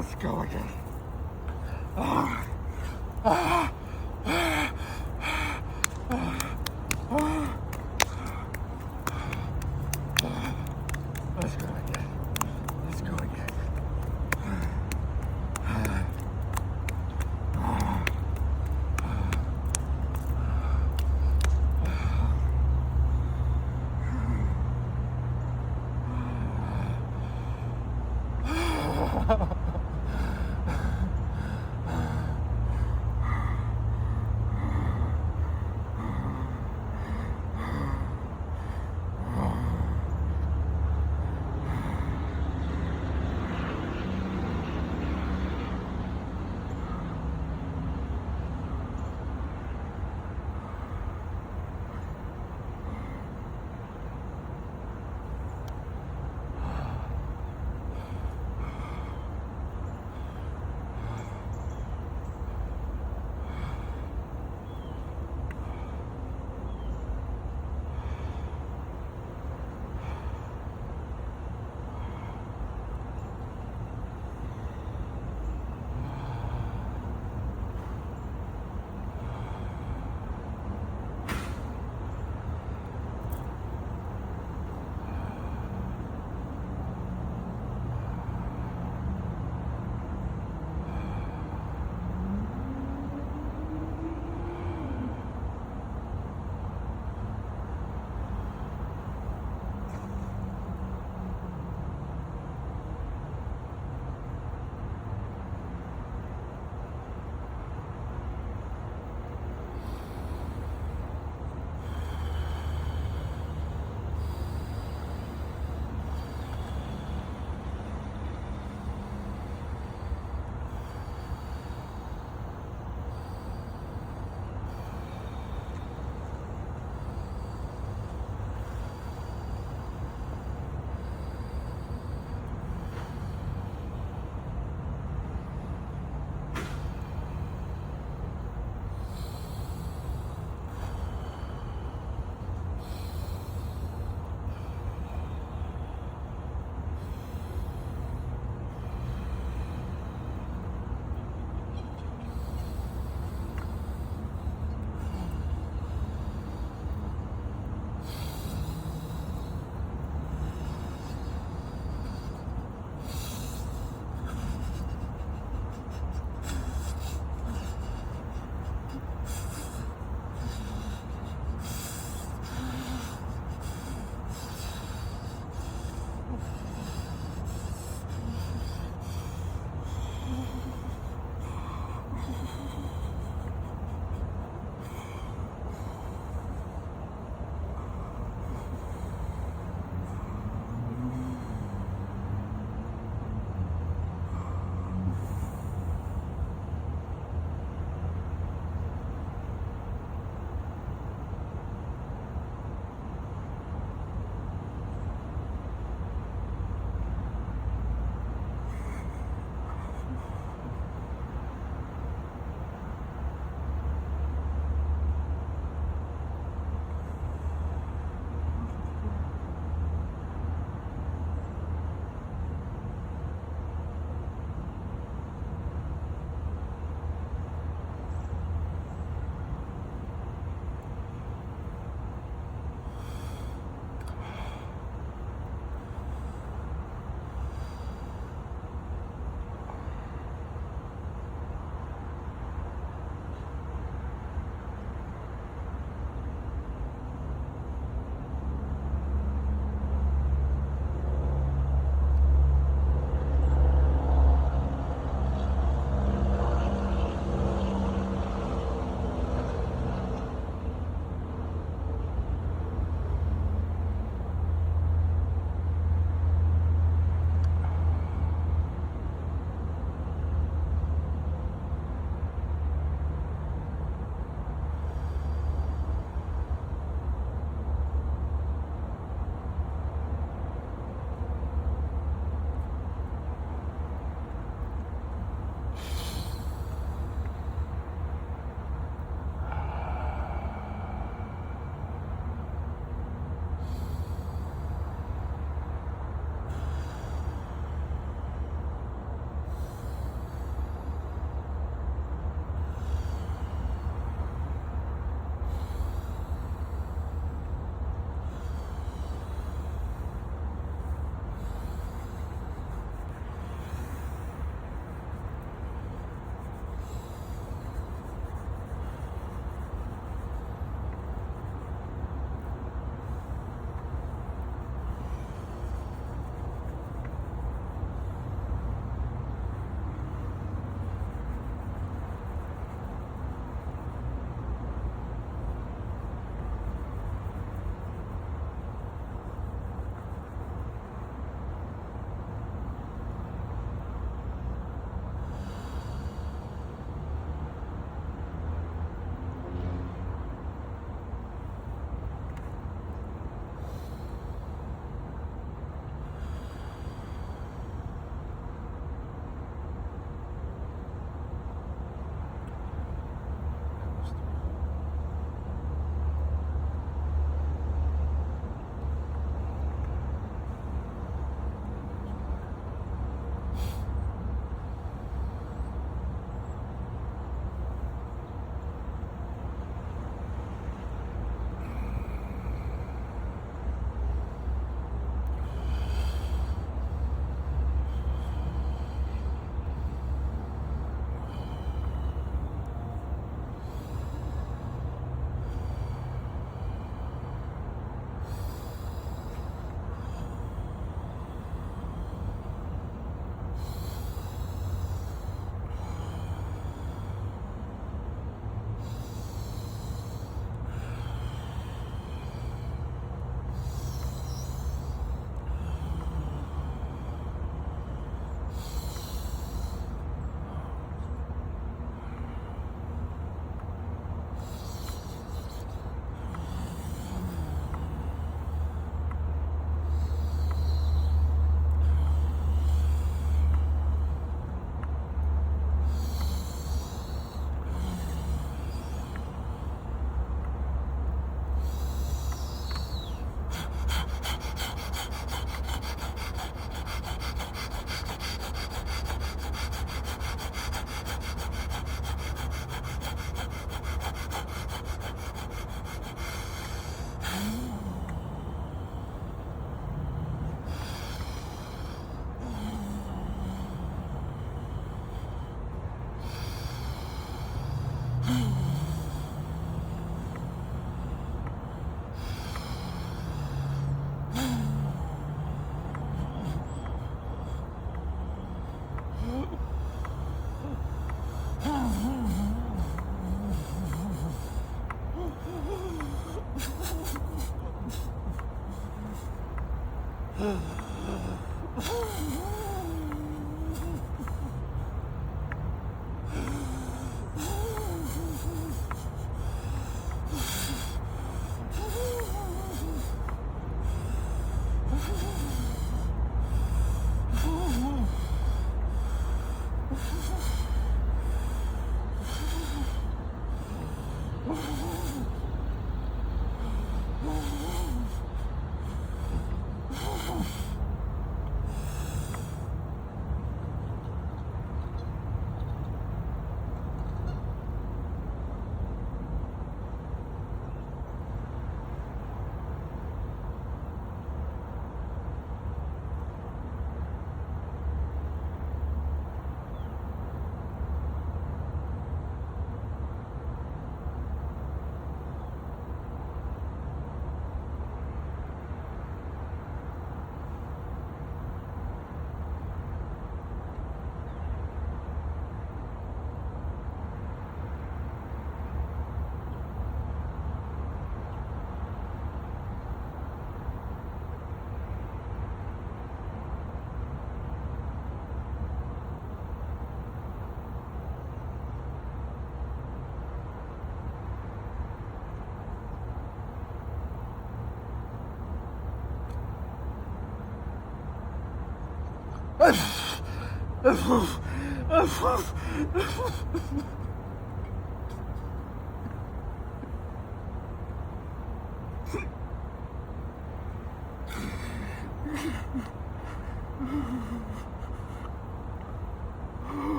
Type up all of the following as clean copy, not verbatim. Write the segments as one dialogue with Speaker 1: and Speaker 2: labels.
Speaker 1: Let's go again. Let's go again. Let's go again.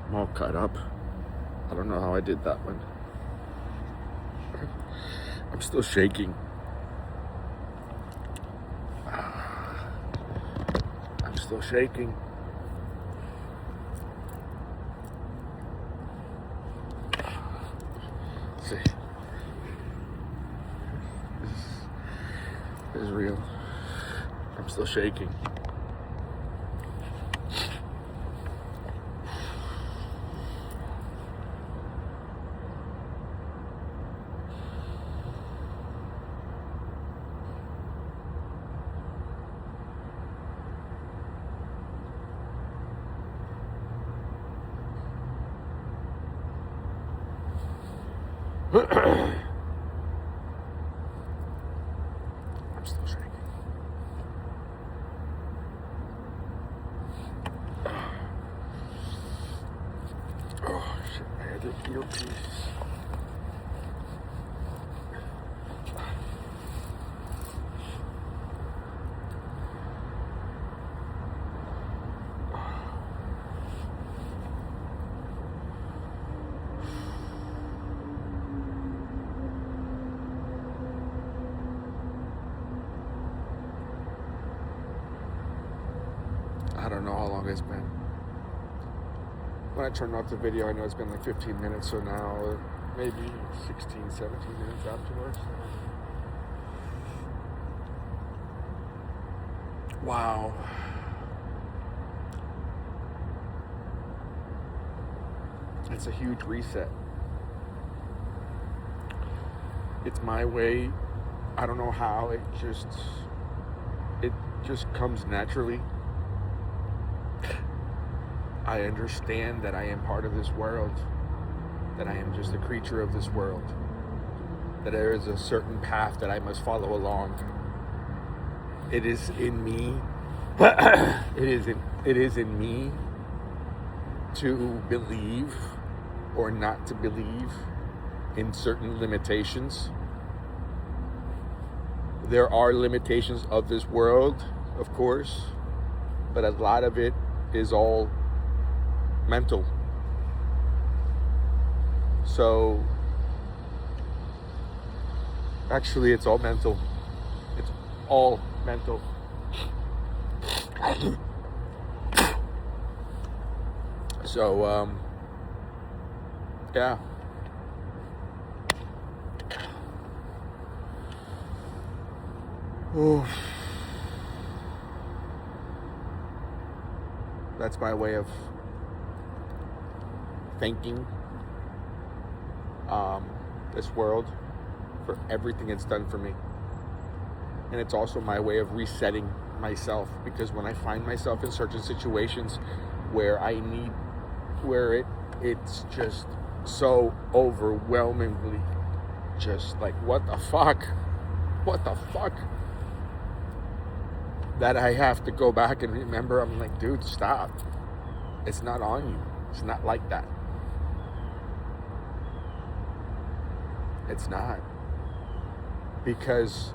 Speaker 1: I'm all cut up. I don't know how I did that one. I'm still shaking. I'm still shaking. Let's see. This is real. I'm still shaking. I'm still shaking. Oh shit, I had the earpiece. don't know how long it's been. When I turned off the video, I know it's been like 15 minutes, so now maybe 16, 17 minutes afterwards. Wow. It's a huge reset. It's my way. I don't know how. It just comes naturally. I understand that I am part of this world, that I am just a creature of this world, that there is a certain path that I must follow along. It is in me. It is in me to believe or not to believe in certain limitations. There are limitations of this world, of course, but a lot of it is all mental. So actually it's all mental. It's all mental. So yeah. Ooh. That's my way of thanking this world for everything it's done for me. And it's also my way of resetting myself, because when I find myself in certain situations where it's just so overwhelmingly just like, what the fuck, that I have to go back and remember, I'm like, dude, stop. It's not on you. It's not like that. It's not. Because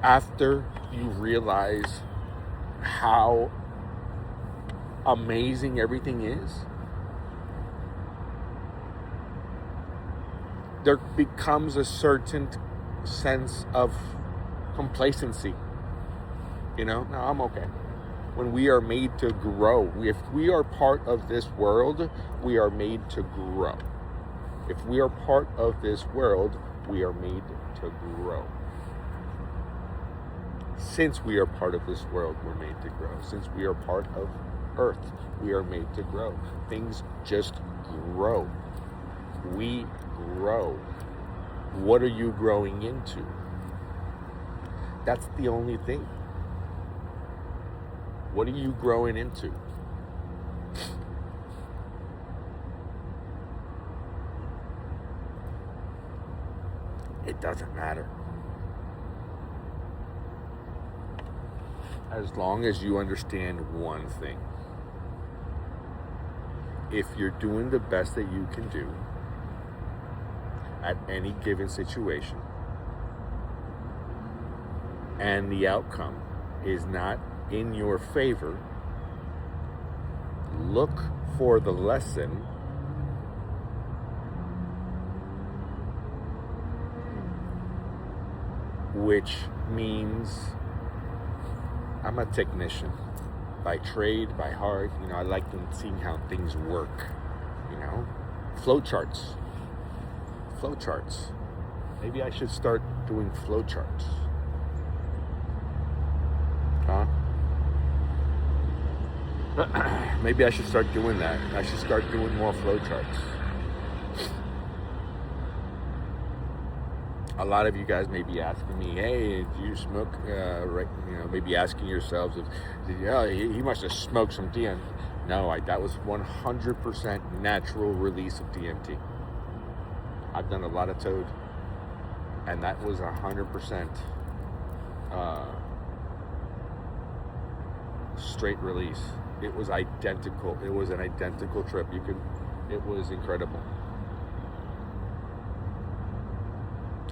Speaker 1: after you realize how amazing everything is, there becomes a certain sense of complacency. You know, no, I'm okay. When we are made to grow, if we are part of this world, we are made to grow. If we are part of this world, we are made to grow. Since we are part of this world, we're made to grow. Since we are part of Earth, we are made to grow. Things just grow. We grow. What are you growing into? That's the only thing. What are you growing into? It doesn't matter. As long as you understand one thing. If you're doing the best that you can do at any given situation, and the outcome is not in your favor, look for the lesson which means I'm a technician by trade, by heart. You know, I like seeing how things work, you know, flowcharts. Maybe I should start doing flowcharts. Huh? Maybe I should start doing that. I should start doing more flowcharts. A lot of you guys may be asking me, hey, do you smoke, right? You know, maybe asking yourselves, yeah, he must have smoked some DMT. No, that was 100% natural release of DMT. I've done a lot of toad, and that was 100% straight release. It was identical. It was an identical trip. It was incredible.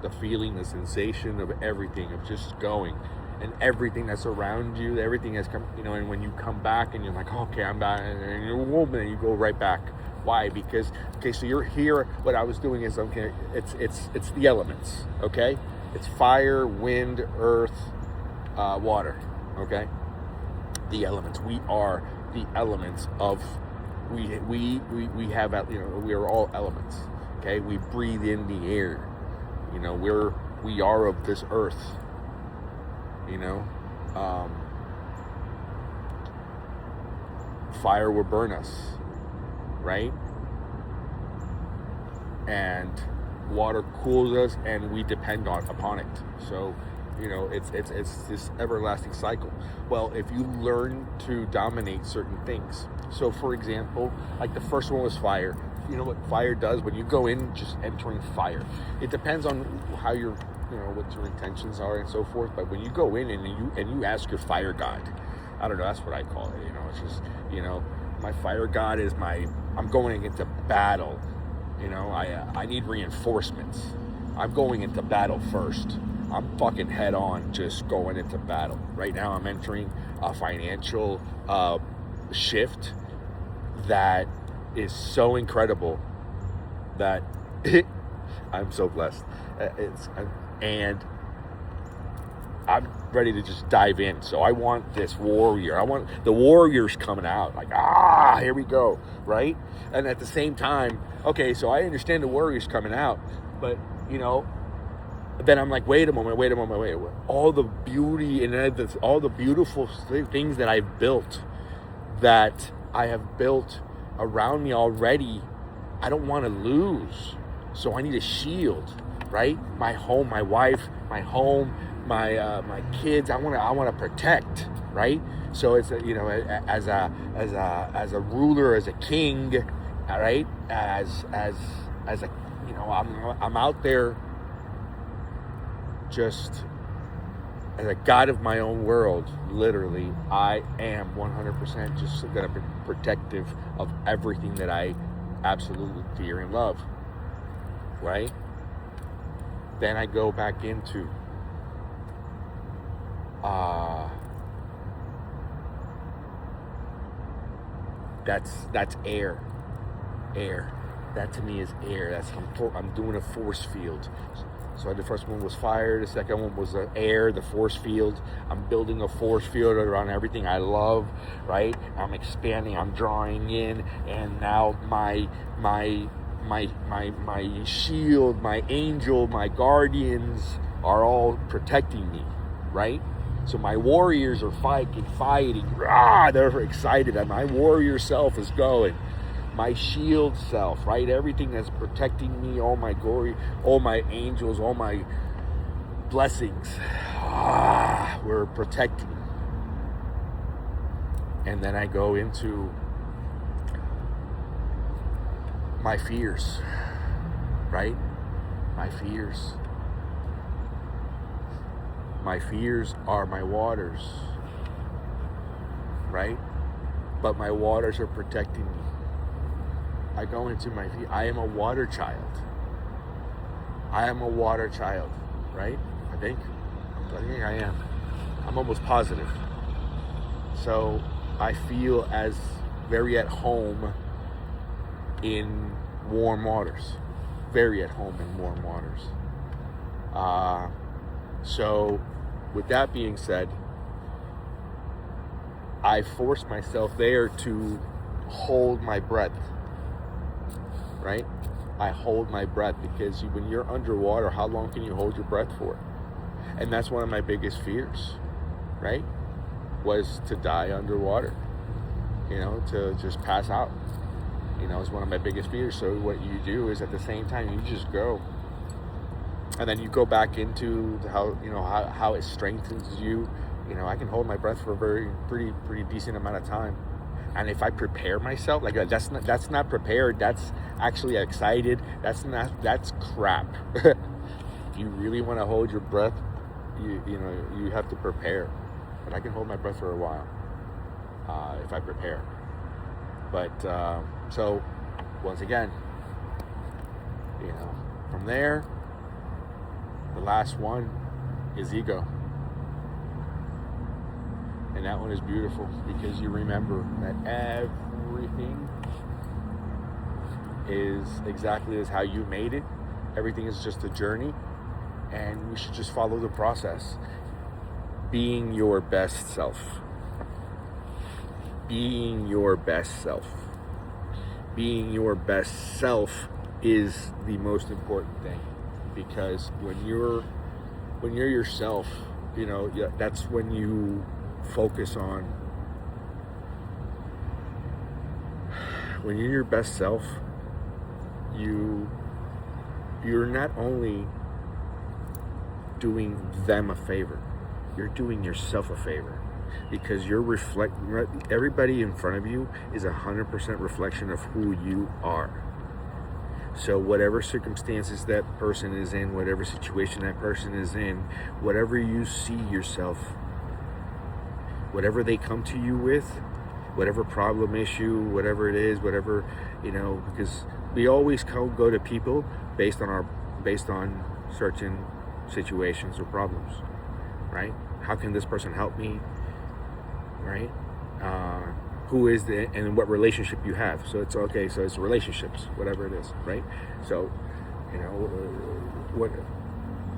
Speaker 1: The feeling, the sensation of everything, of just going, and everything that's around you, everything has come, you know, and when you come back and you're like, okay, I'm back, and you're whoop, and you go right back. Why? Because, okay, so you're here, what I was doing is, okay, it's the elements, okay? It's fire, wind, earth, water, okay? The elements. We are the elements of, we have, you know, we are all elements. Okay, we breathe in the air. You know, we are of this earth. You know, fire will burn us, right? And water cools us, and we depend upon it. So, you know, it's this everlasting cycle. Well, if you learn to dominate certain things, so for example, like the first one was fire. You know what fire does when you go in, just entering fire. It depends on how your, you know, what your intentions are and so forth. But when you go in and you ask your fire god, I don't know, that's what I call it. You know, it's just, you know, my fire god is I'm going into battle. You know, I need reinforcements. I'm going into battle first. I'm fucking head on, just going into battle. Right now I'm entering a financial shift that is so incredible that I'm so blessed. And I'm ready to just dive in. So I want this warrior. I want the warriors coming out. Like, here we go, right? And at the same time, okay, so I understand the warriors coming out, but, you know, then I'm like, wait a moment. All the beauty and all the beautiful things that I've built, that I have built around me already, I don't want to lose. So I need a shield, right? My home, my wife, my home, my kids. I want to protect, right? So it's, you know, as a ruler, as a king, right? As a, you know, I'm out there just as a god of my own world. Literally, I am 100% just gonna be protective of everything that I absolutely fear and love, right? Then I go back into that's air. That to me is air. I'm doing a force field. So the first one was fire, the second one was air, the force field. I'm building a force field around everything I love, right? I'm expanding, I'm drawing in, and now my shield, my angel, my guardians are all protecting me, right? So my warriors are fighting, they're excited, and my warrior self is going. My shield self, right? Everything that's protecting me, all my glory, all my angels, all my blessings, were protecting me. And then I go into my fears, right? My fears. My fears are my waters, right? But my waters are protecting me. I go into my feet. I am a water child. I am a water child, right? I think I am. I'm almost positive. So I feel as very at home in warm waters. Very at home in warm waters. So with that being said, I force myself there to hold my breath. Right? I hold my breath, because when you're underwater, how long can you hold your breath for? And that's one of my biggest fears, right? Was to die underwater, you know, to just pass out. You know, it's one of my biggest fears. So what you do is, at the same time, you just go. And then you go back into how it strengthens you. You know, I can hold my breath for a pretty decent amount of time. And if I prepare myself, like that's not prepared, that's actually excited. That's crap. If you really want to hold your breath, you have to prepare. But I can hold my breath for a while if I prepare. But so once again, you know, from there, the last one is ego. And that one is beautiful, because you remember that everything is exactly as how you made it. Everything is just a journey, and you should just follow the process. Being your best self. being your best self. Being your best self is the most important thing, because when you're yourself, that's when you focus on. When you're your best self, you're not only doing them a favor, you're doing yourself a favor, because everybody in front of you is 100% reflection of who you are. So whatever circumstances that person is in, whatever situation that person is in, whatever you see yourself, whatever they come to you with, whatever problem, issue, whatever it is, whatever, because we always go to people based on certain situations or problems, right? How can this person help me, right? Who is and what relationship you have. So it's okay. So it's relationships, whatever it is, right? So,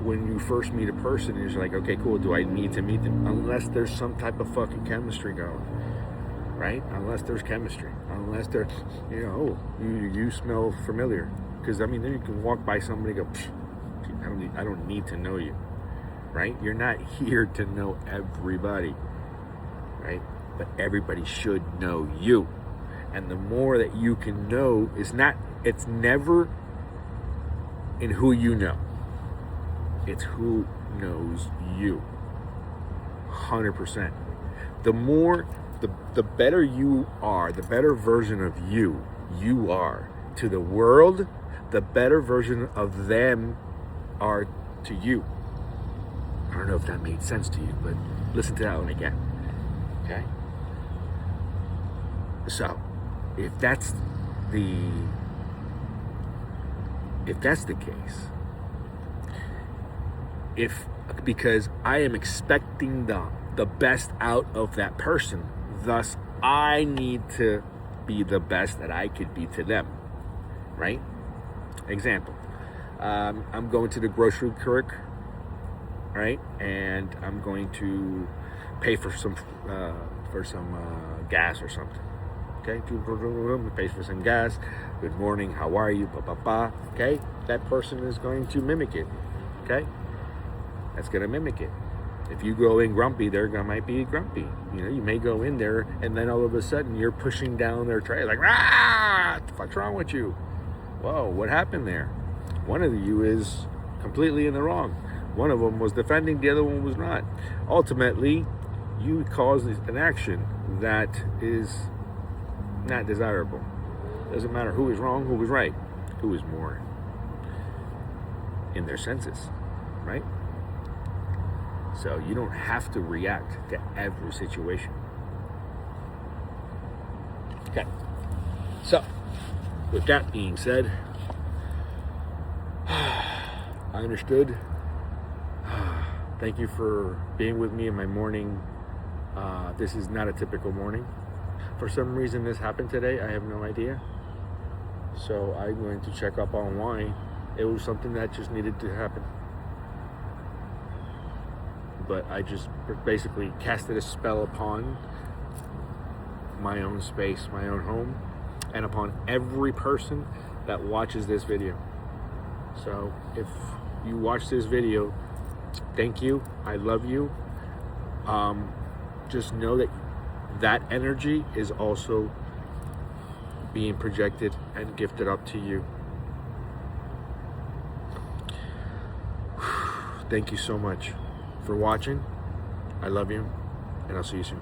Speaker 1: when you first meet a person, you're like, okay, cool. Do I need to meet them? Unless there's some type of fucking chemistry going, right? Unless there's chemistry, unless there's, you smell familiar. Because then you can walk by somebody and go, I don't need to know you, right? You're not here to know everybody, right? But everybody should know you. And the more that you can know it's never in who you know. It's who knows you. 100%. The better you are, the better version of you are to the world, the better version of them are to you. I don't know if that made sense to you, but listen to that one again. Okay? So, if that's the case, because I am expecting the best out of that person, thus I need to be the best that I could be to them, right? Example, I'm going to the grocery clerk, right? And I'm going to pay for some gas or something. Okay, pay for some gas. Good morning, how are you? Okay, that person is going to mimic it. Okay, that's going to mimic it. If you go in grumpy, they're going might be grumpy. You may go in there and then all of a sudden you're pushing down their tray like, what the fuck's wrong with you? Whoa, what happened there? One of you is completely in the wrong. One of them was defending, the other one was not. Ultimately, you caused an action that is not desirable. Doesn't matter who is wrong, who is right, who is more in their senses, right? So you don't have to react to every situation. Okay. So, with that being said, I understood. Thank you for being with me in my morning. This is not a typical morning. For some reason this happened today. I have no idea. So I'm going to check up on why. It was something that just needed to happen. But I just basically casted a spell upon my own space, my own home, and upon every person that watches this video. So if you watch this video, thank you. I love you. Just know that energy is also being projected and gifted up to you. Thank you so much for watching. I love you, and I'll see you soon.